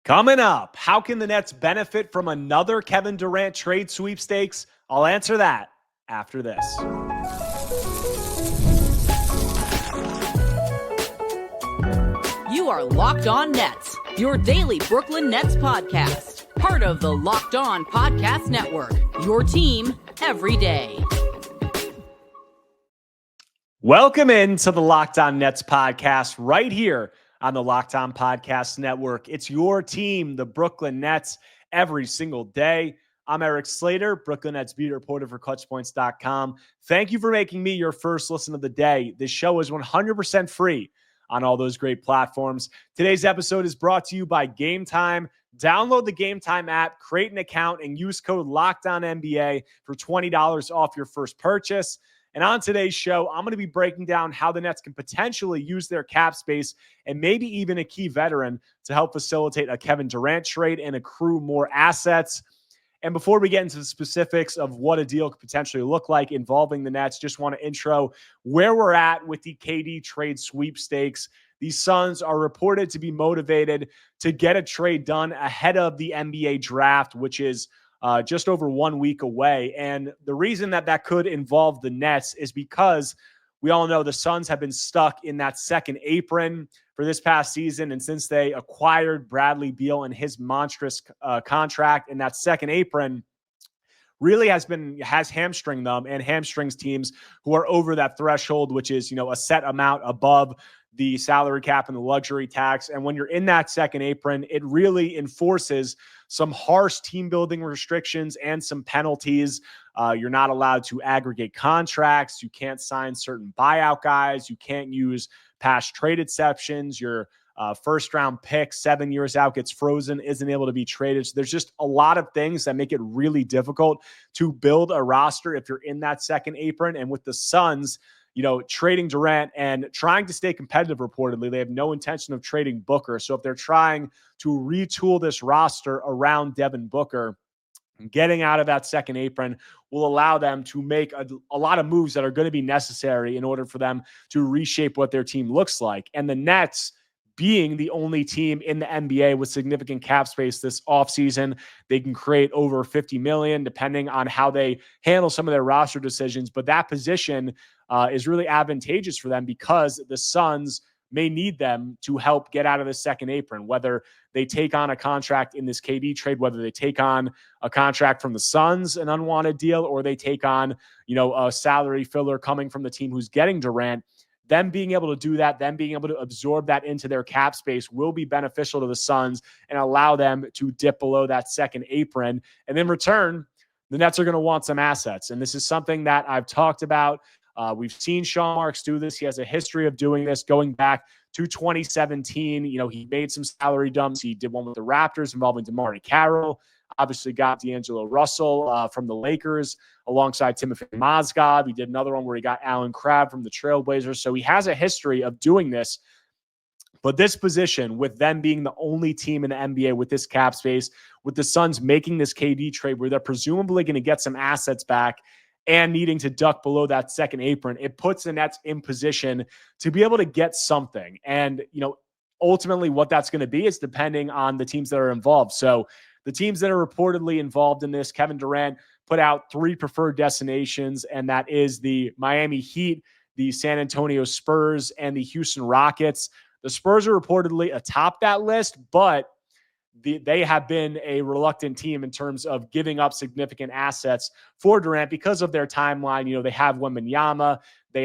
Coming up, how can the Nets benefit from another Kevin Durant trade sweepstakes? I'll answer that after this. You are Locked On Nets, your daily Brooklyn Nets podcast. Part of the Locked On Podcast Network, your team every day. Welcome into the Locked On Nets podcast right here on the Locked On Podcast Network. It's your team, the Brooklyn Nets, every single day. I'm Erik Slater, Brooklyn Nets beat reporter for ClutchPoints.com. Thank you for making me your first listen of the day. This show is 100% free on all those great platforms. Today's episode is brought to you by Game Time. Download the Game Time app, create an account, and use code LOCKEDONNBA for $20 off your first purchase. And on today's show, I'm going to be breaking down how the Nets can potentially use their cap space and maybe even a key veteran to help facilitate a Kevin Durant trade and accrue more assets. And before we get into the specifics of what a deal could potentially look like involving the Nets, just want to intro where we're at with the KD trade sweepstakes. The Suns are reported to be motivated to get a trade done ahead of the NBA draft, which is just over 1 week away. And the reason that could involve the Nets is because we all know the Suns have been stuck in that second apron for this past season. And since they acquired Bradley Beal and his monstrous contract, in that second apron really has hamstringed them and hamstrings teams who are over that threshold, which is, a set amount above the salary cap and the luxury tax. And when you're in that second apron, it really enforces some harsh team building restrictions and some penalties. You're not allowed to aggregate contracts. You can't sign certain buyout guys. You can't use past trade exceptions. Your first round pick 7 years out gets frozen, isn't able to be traded. So there's just a lot of things that make it really difficult to build a roster if you're in that second apron. And with the Suns, trading Durant and trying to stay competitive, reportedly, they have no intention of trading Booker. So if they're trying to retool this roster around Devin Booker, getting out of that second apron will allow them to make a lot of moves that are going to be necessary in order for them to reshape what their team looks like. And the Nets, being the only team in the NBA with significant cap space this offseason, they can create over $50 million depending on how they handle some of their roster decisions. But that position is really advantageous for them because the Suns may need them to help get out of the second apron, whether they take on a contract in this KD trade, whether they take on a contract from the Suns, an unwanted deal, or they take on, a salary filler coming from the team who's getting Durant. Them being able to do that, them being able to absorb that into their cap space will be beneficial to the Suns and allow them to dip below that second apron. And in return, the Nets are going to want some assets. And this is something that I've talked about. We've seen Sean Marks do this. He has a history of doing this going back to 2017. He made some salary dumps. He did one with the Raptors involving DeMar Carroll. Obviously got D'Angelo Russell from the Lakers alongside Timothy Mozgov. He did another one where he got Alan Crabb from the Trailblazers. So he has a history of doing this. But this position, with them being the only team in the NBA with this cap space, with the Suns making this KD trade where they're presumably going to get some assets back and needing to duck below that second apron, it puts the Nets in position to be able to get something. And, ultimately what that's going to be is depending on the teams that are involved. So the teams that are reportedly involved in this, Kevin Durant put out 3 preferred destinations, and that is the Miami Heat, the San Antonio Spurs, and the Houston Rockets. The Spurs are reportedly atop that list, but they have been a reluctant team in terms of giving up significant assets for Durant because of their timeline. They have Wembanyama. They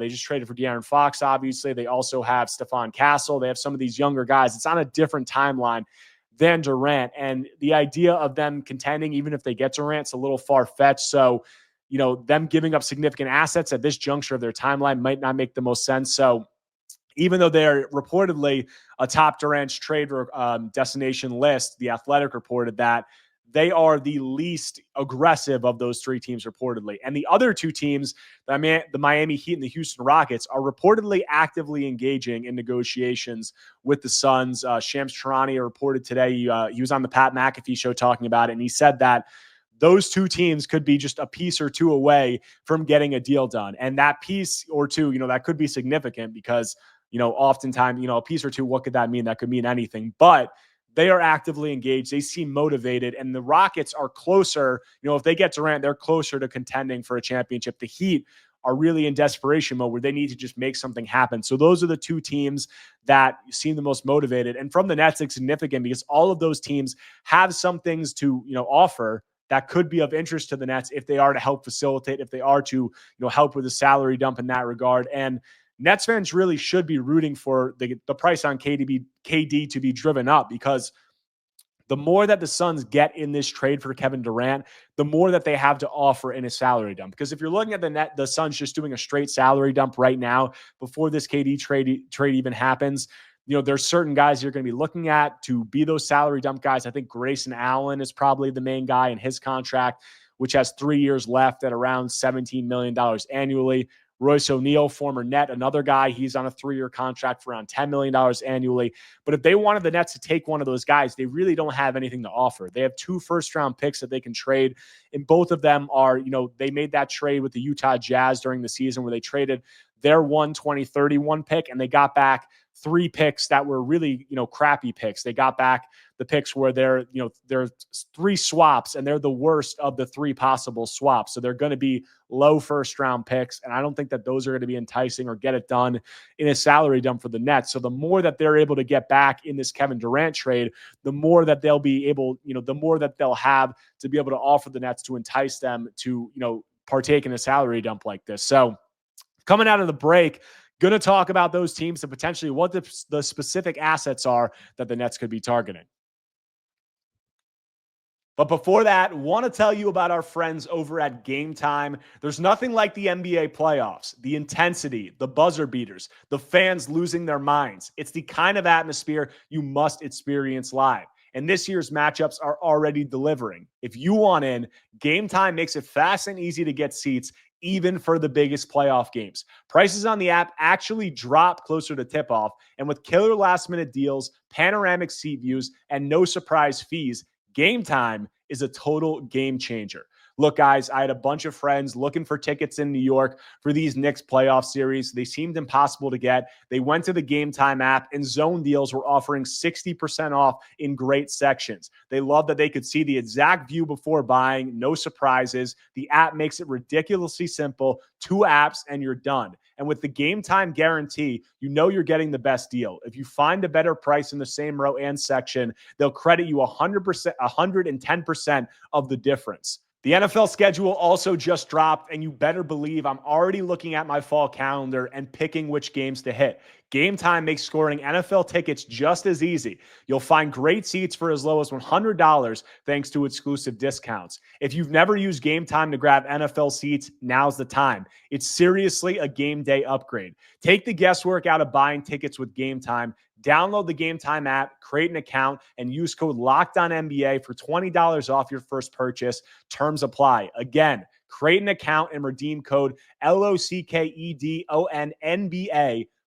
just traded for De'Aaron Fox, obviously. They also have Stephon Castle. They have some of these younger guys. It's on a different timeline than Durant. And the idea of them contending, even if they get Durant, it's a little far-fetched. So, them giving up significant assets at this juncture of their timeline might not make the most sense. So even though they're reportedly atop Durant's trade destination list, The Athletic reported that they are the least aggressive of those 3 teams reportedly. And the other 2 teams, the Miami Heat and the Houston Rockets, are reportedly actively engaging in negotiations with the Suns. Shams Charania reported today, he was on the Pat McAfee show talking about it, and he said that those 2 teams could be just a piece or 2 away from getting a deal done. And that piece or 2, that could be significant because, oftentimes, a piece or 2, what could that mean? That could mean anything. But They are actively engaged. They seem motivated, and the Rockets are closer. If they get Durant, they're closer to contending for a championship. The Heat are really in desperation mode where they need to just make something happen. So those are the two teams that seem the most motivated. And from the Nets, it's significant because all of those teams have some things to, offer that could be of interest to the Nets if they are to help facilitate, if they are to, help with the salary dump in that regard. And Nets fans really should be rooting for the price on KD to be driven up, because the more that the Suns get in this trade for Kevin Durant, the more that they have to offer in a salary dump. Because if you're looking at the Suns just doing a straight salary dump right now before this KD trade even happens, there's certain guys you're going to be looking at to be those salary dump guys. I think Grayson Allen is probably the main guy in his contract, which has 3 years left at around $17 million annually. Royce O'Neal, former Net, another guy, he's on a 3-year contract for around $10 million annually. But if they wanted the Nets to take one of those guys, they really don't have anything to offer. They have 2 first-round picks that they can trade, and both of them are, they made that trade with the Utah Jazz during the season where they traded their 2031 pick, and they got back 3 picks that were really, crappy picks. They got back the picks where they're 3 swaps, and they're the worst of the 3 possible swaps. So they're going to be low first-round picks, and I don't think that those are going to be enticing or get it done in a salary dump for the Nets. So the more that they're able to get back in this Kevin Durant trade, the more that they'll be able, the more that they'll have to be able to offer the Nets to entice them to, partake in a salary dump like this. So coming out of the break, going to talk about those teams and potentially what the specific assets are that the Nets could be targeting. But before that, want to tell you about our friends over at Game Time. There's nothing like the NBA playoffs, the intensity, the buzzer beaters, the fans losing their minds. It's the kind of atmosphere you must experience live. And this year's matchups are already delivering. If you want in, Game Time makes it fast and easy to get seats, even for the biggest playoff games. Prices on the app actually drop closer to tip-off, and with killer last-minute deals, panoramic seat views, and no surprise fees, Game Time is a total game changer. Look, guys, I had a bunch of friends looking for tickets in New York for these Knicks playoff series. They seemed impossible to get. They went to the Game Time app, and Zone Deals were offering 60% off in great sections. They loved that they could see the exact view before buying, no surprises. The app makes it ridiculously simple. 2 apps, and you're done. And with the Game Time guarantee, you're getting the best deal. If you find a better price in the same row and section, they'll credit you 100%, 110% of the difference. The NFL schedule also just dropped, and you better believe I'm already looking at my fall calendar and picking which games to hit. Game Time makes scoring NFL tickets just as easy. You'll find great seats for as low as $100 thanks to exclusive discounts. If you've never used Game Time to grab NFL seats, now's the time. It's seriously a game day upgrade. Take the guesswork out of buying tickets with Game Time. Download the Game Time app, create an account, and use code LOCKEDONNBA for $20 off your first purchase. Terms apply. Again, create an account and redeem code LOCKEDONNBA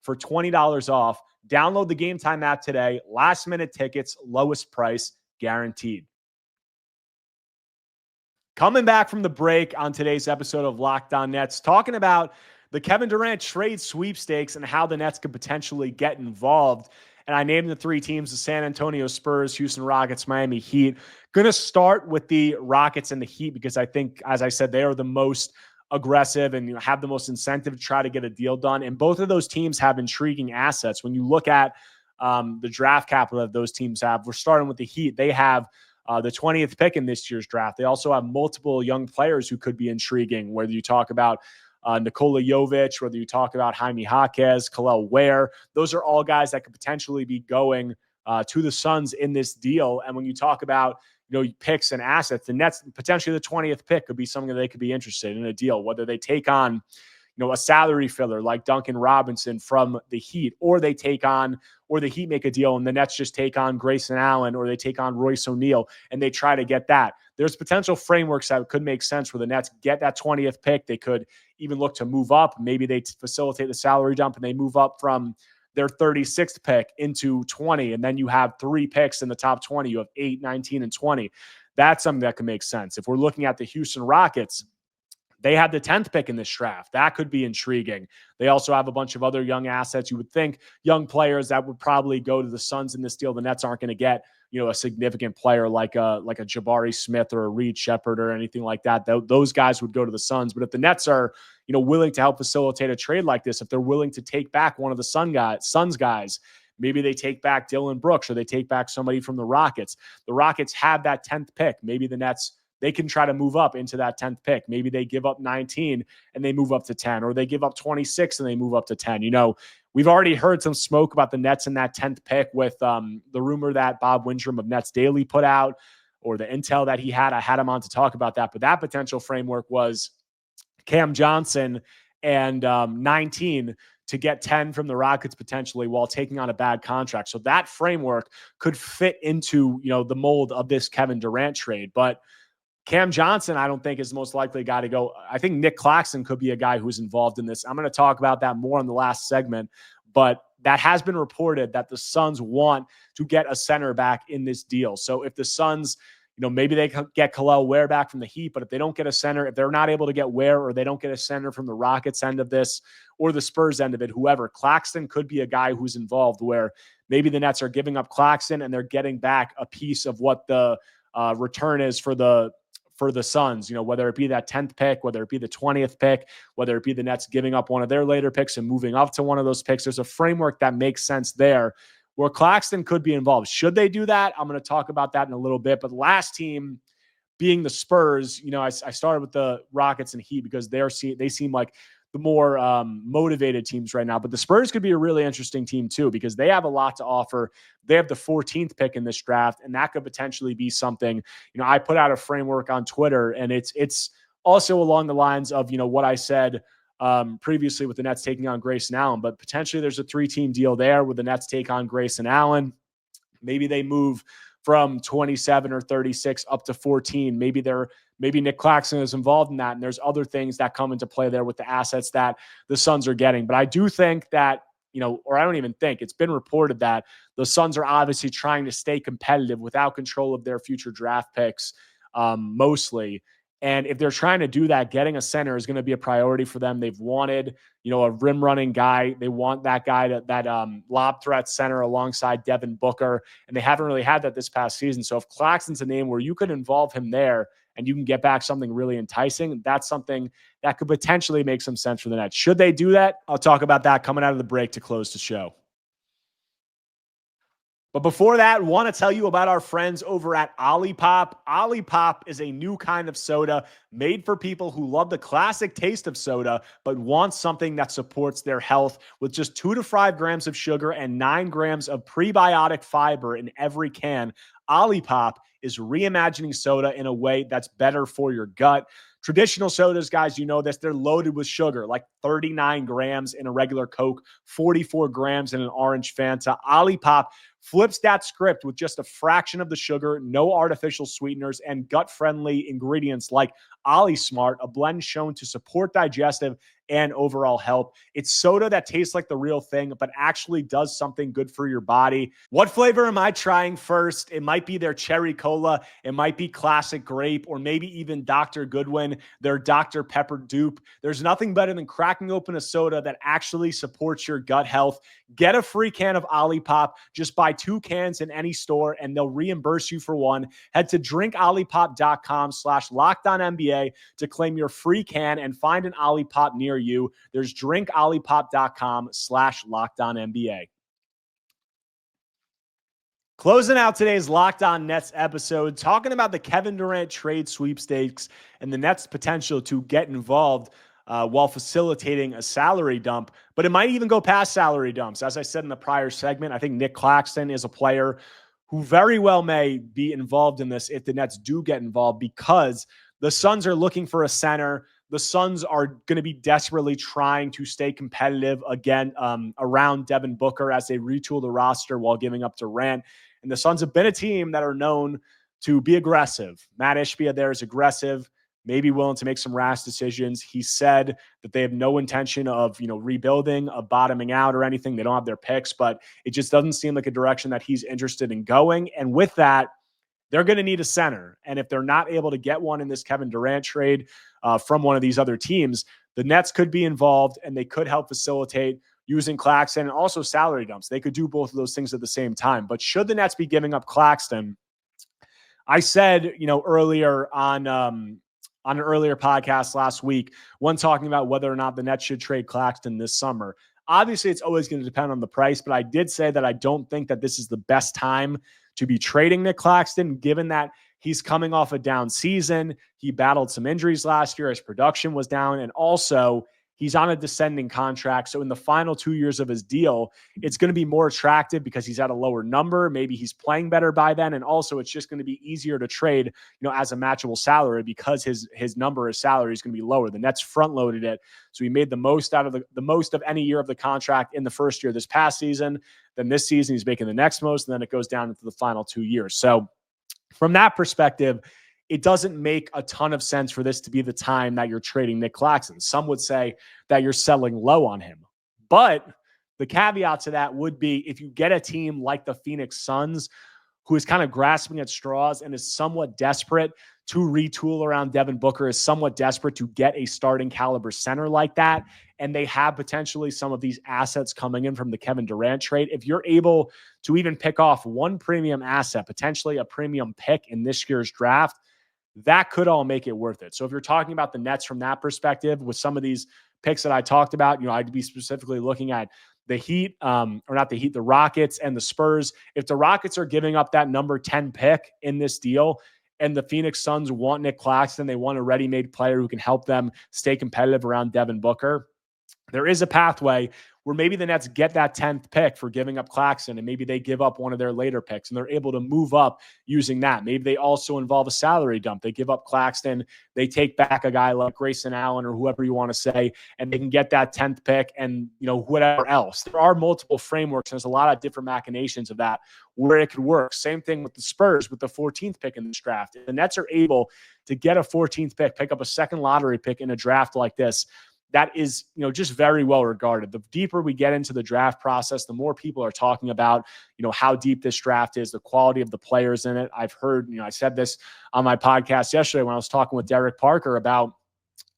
for $20 off. Download the Game Time app today. Last minute tickets, lowest price guaranteed. Coming back from the break on today's episode of Locked On Nets, talking about the Kevin Durant trade sweepstakes and how the Nets could potentially get involved. And I named the 3 teams: the San Antonio Spurs, Houston Rockets, Miami Heat. Going to start with the Rockets and the Heat because I think, as I said, they are the most aggressive and have the most incentive to try to get a deal done. And both of those teams have intriguing assets. When you look at the draft capital that those teams have, we're starting with the Heat. They have the 20th pick in this year's draft. They also have multiple young players who could be intriguing, whether you talk about Nikola Jovic, whether you talk about Jaime Jaquez, Khalil Ware. Those are all guys that could potentially be going to the Suns in this deal. And when you talk about picks and assets, the Nets, potentially the 20th pick could be something that they could be interested in a deal, whether they take on a salary filler like Duncan Robinson from the Heat, or the Heat make a deal and the Nets just take on Grayson Allen, or they take on Royce O'Neal and they try to get that. There's potential frameworks that could make sense where the Nets get that 20th pick. They could even look to move up. Maybe they facilitate the salary dump and they move up from their 36th pick into 20. And then you have 3 picks in the top 20. You have 8, 19, and 20. That's something that can make sense. If we're looking at the Houston Rockets, They had the 10th pick in this draft. That could be intriguing. They also have a bunch of other young assets. You would think young players that would probably go to the Suns in this deal. The Nets aren't going to get, a significant player like a Jabari Smith or a Reed Shepherd or anything like that. Those guys would go to the Suns. But if the Nets are, willing to help facilitate a trade like this, if they're willing to take back one of the Suns guys, maybe they take back Dylan Brooks or they take back somebody from the Rockets. The Rockets have that 10th pick. Maybe the Nets, they can try to move up into that 10th pick. Maybe they give up 19 and they move up to 10, or they give up 26 and they move up to 10. We've already heard some smoke about the Nets in that 10th pick with the rumor that Bob Windrum of Nets Daily put out, or the intel that he had. I had him on to talk about that, but that potential framework was Cam Johnson and 19 to get 10 from the Rockets potentially while taking on a bad contract. So that framework could fit into, the mold of this Kevin Durant trade. But Cam Johnson, I don't think is the most likely guy to go. I think Nick Claxton could be a guy who's involved in this. I'm going to talk about that more in the last segment, but that has been reported that the Suns want to get a center back in this deal. So if the Suns, maybe they get Khalil Ware back from the Heat, but if they don't get a center, if they're not able to get Ware, or they don't get a center from the Rockets end of this or the Spurs end of it, whoever, Claxton could be a guy who's involved, where maybe the Nets are giving up Claxton and they're getting back a piece of what the return is for the Suns, whether it be that 10th pick, whether it be the 20th pick, whether it be the Nets giving up one of their later picks and moving up to one of those picks. There's a framework that makes sense there where Claxton could be involved. Should they do that? I'm going to talk about that in a little bit. But the last team being the Spurs, I started with the Rockets and Heat because they seem like the more motivated teams right now. But the Spurs could be a really interesting team too, because they have a lot to offer. They have the 14th pick in this draft, and that could potentially be something. I put out a framework on Twitter, and it's also along the lines of, what I said previously with the Nets taking on Grayson Allen. But potentially there's a 3-team deal there where the Nets take on Grayson Allen. Maybe they move from 27 or 36 up to 14. Maybe Nick Claxton is involved in that, and there's other things that come into play there with the assets that the Suns are getting. But I do think that, or I don't even think, it's been reported that the Suns are obviously trying to stay competitive without control of their future draft picks, mostly. And if they're trying to do that, getting a center is going to be a priority for them. They've wanted, a rim running guy. They want that guy, that lob threat center alongside Devin Booker. And they haven't really had that this past season. So if Claxton's a name where you could involve him there and you can get back something really enticing, that's something that could potentially make some sense for the Nets. Should they do that? I'll talk about that coming out of the break to close the show. But before that, want to tell you about our friends over at Olipop. Olipop is a new kind of soda made for people who love the classic taste of soda, but want something that supports their health. With just 2 to 5 grams of sugar and 9 grams of prebiotic fiber in every can, Olipop is reimagining soda in a way that's better for your gut. Traditional sodas, guys, this, they're loaded with sugar, like 39 grams in a regular Coke, 44 grams in an orange Fanta. Olipop flips that script with just a fraction of the sugar, no artificial sweeteners, and gut-friendly ingredients like OliSmart, a blend shown to support digestive and overall health. It's soda that tastes like the real thing, but actually does something good for your body. What flavor am I trying first? It might be their cherry cola. It might be classic grape, or maybe even Dr. Goodwin, their Dr. Pepper dupe. There's nothing better than cracking open a soda that actually supports your gut health. Get a free can of Olipop. Just buy 2 cans in any store and they'll reimburse you for one. Head to drinkolipop.com/LockedOnNBA to claim your free can and find an Olipop near you. There's drinkolipop.com/LockedOnNBA. Closing out today's Locked On Nets episode, talking about the Kevin Durant trade sweepstakes and the Nets' potential to get involved while facilitating a salary dump. But it might even go past salary dumps. As I said in the prior segment, I think Nick Claxton is a player who very well may be involved in this if the Nets do get involved, because the Suns are looking for a center. The Suns are going to be desperately trying to stay competitive again around Devin Booker as they retool the roster while giving up Durant. And the Suns have been a team that are known to be aggressive. Matt Ishbia there is aggressive, maybe willing to make some rash decisions. He said that they have no intention of, rebuilding, of bottoming out or anything. They don't have their picks, but it just doesn't seem like a direction that he's interested in going. And with that, they're going to need a center. And if they're not able to get one in this Kevin Durant trade from one of these other teams, the Nets could be involved and they could help facilitate using Claxton and also salary dumps. They could do both of those things at the same time. But should the Nets be giving up Claxton, I said, earlier on an earlier podcast last week, when talking about whether or not the Nets should trade Claxton this summer. Obviously, it's always going to depend on the price, but I did say that I don't think that this is the best time to be trading Nick Claxton, given that he's coming off a down season. He battled some injuries last year. His production was down, and also he's on a descending contract. So in the final 2 years of his deal, it's going to be more attractive because he's at a lower number. Maybe he's playing better by then. And also it's just going to be easier to trade, as a matchable salary because his number of salary is going to be lower. The Nets front loaded it. So he made the most out of the most of any year of the contract in the first year this past season. Then this season, he's making the next most, and then it goes down into the final 2 years. So from that perspective, it doesn't make a ton of sense for this to be the time that you're trading Nick Claxton. Some would say that you're selling low on him. But the caveat to that would be if you get a team like the Phoenix Suns, who is kind of grasping at straws and is somewhat desperate to retool around Devin Booker, is somewhat desperate to get a starting caliber center like that, and they have potentially some of these assets coming in from the Kevin Durant trade, if you're able to even pick off one premium asset, potentially a premium pick in this year's draft, that could all make it worth it. So if you're talking about the Nets from that perspective, with some of these picks that I talked about, I'd be specifically looking at the Heat, or not the Heat, the Rockets and the Spurs. If the Rockets are giving up that number 10 pick in this deal and the Phoenix Suns want Nick Claxton, they want a ready-made player who can help them stay competitive around Devin Booker, there is a pathway where maybe the Nets get that 10th pick for giving up Claxton, and maybe they give up one of their later picks and they're able to move up using that. Maybe they also involve a salary dump. They give up Claxton, they take back a guy like Grayson Allen or whoever you want to say, and they can get that 10th pick and, whatever else. There are multiple frameworks, and there's a lot of different machinations of that where it could work. Same thing with the Spurs with the 14th pick in this draft. If the Nets are able to get a 14th pick up a second lottery pick in a draft like this, that is, just very well regarded. The deeper we get into the draft process, the more people are talking about, how deep this draft is, the quality of the players in it. I've heard, I said this on my podcast yesterday when I was talking with Derek Parker about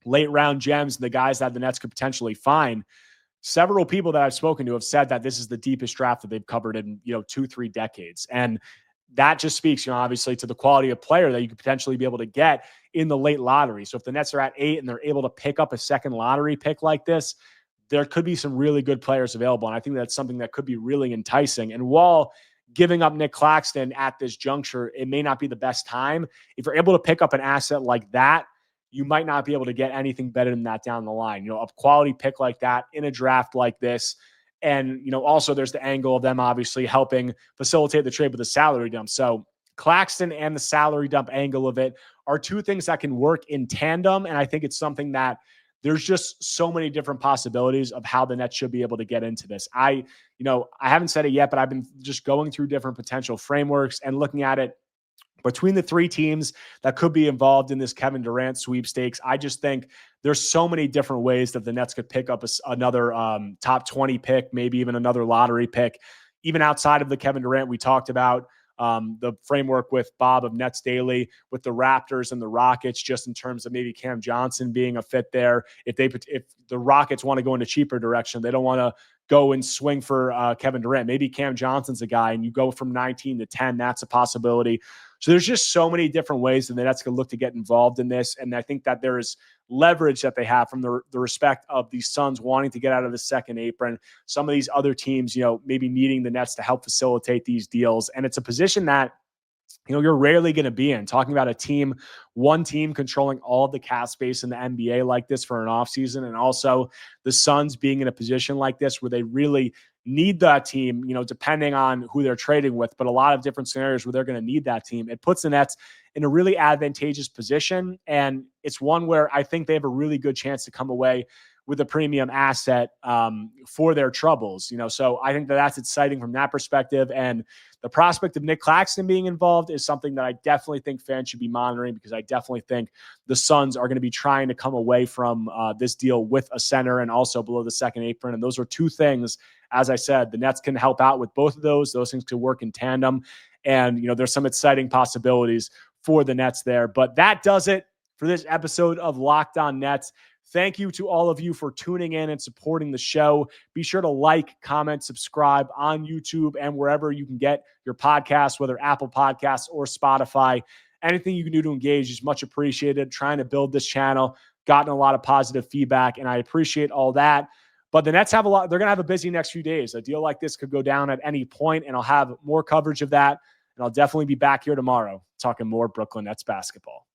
late round gems and the guys that the Nets could potentially find. Several people that I've spoken to have said that this is the deepest draft that they've covered in, 2-3 decades. And that just speaks, obviously to the quality of player that you could potentially be able to get in the late lottery. So if the Nets are at 8 and they're able to pick up a second lottery pick like this, there could be some really good players available. And I think that's something that could be really enticing. And while giving up Nick Claxton at this juncture, it may not be the best time. If you're able to pick up an asset like that, you might not be able to get anything better than that down the line. A quality pick like that in a draft like this. And, also there's the angle of them obviously helping facilitate the trade with the salary dump. So Claxton and the salary dump angle of it are two things that can work in tandem. And I think it's something that there's just so many different possibilities of how the Nets should be able to get into this. I haven't said it yet, but I've been just going through different potential frameworks and looking at it between the three teams that could be involved in this Kevin Durant sweepstakes. I just think there's so many different ways that the Nets could pick up another top 20 pick, maybe even another lottery pick. Even outside of the Kevin Durant, we talked about the framework with Bob of Nets Daily with the Raptors and the Rockets, just in terms of maybe Cam Johnson being a fit there. If the Rockets want to go in a cheaper direction, they don't want to go and swing for Kevin Durant. Maybe Cam Johnson's a guy and you go from 19 to 10. That's a possibility. So there's just so many different ways that the Nets can look to get involved in this. And I think that there is leverage that they have from the respect of the Suns wanting to get out of the second apron. Some of these other teams, maybe needing the Nets to help facilitate these deals. And it's a position that, you're rarely going to be in. Talking about one team controlling all of the cap space in the NBA like this for an offseason, and also the Suns being in a position like this where they really need that team, depending on who they're trading with, but a lot of different scenarios where they're going to need that team. It puts the Nets in a really advantageous position, and it's one where I think they have a really good chance to come away with a premium asset for their troubles. So I think that's exciting from that perspective. And the prospect of Nick Claxton being involved is something that I definitely think fans should be monitoring, because I definitely think the Suns are going to be trying to come away from this deal with a center and also below the second apron. And those are two things, as I said, the Nets can help out with both of those. Those things could work in tandem. And, there's some exciting possibilities for the Nets there. But that does it for this episode of Locked On Nets. Thank you to all of you for tuning in and supporting the show. Be sure to like, comment, subscribe on YouTube and wherever you can get your podcasts, whether Apple Podcasts or Spotify. Anything you can do to engage is much appreciated. Trying to build this channel, gotten a lot of positive feedback, and I appreciate all that. But the Nets have a lot. They're going to have a busy next few days. A deal like this could go down at any point, and I'll have more coverage of that. And I'll definitely be back here tomorrow talking more Brooklyn Nets basketball.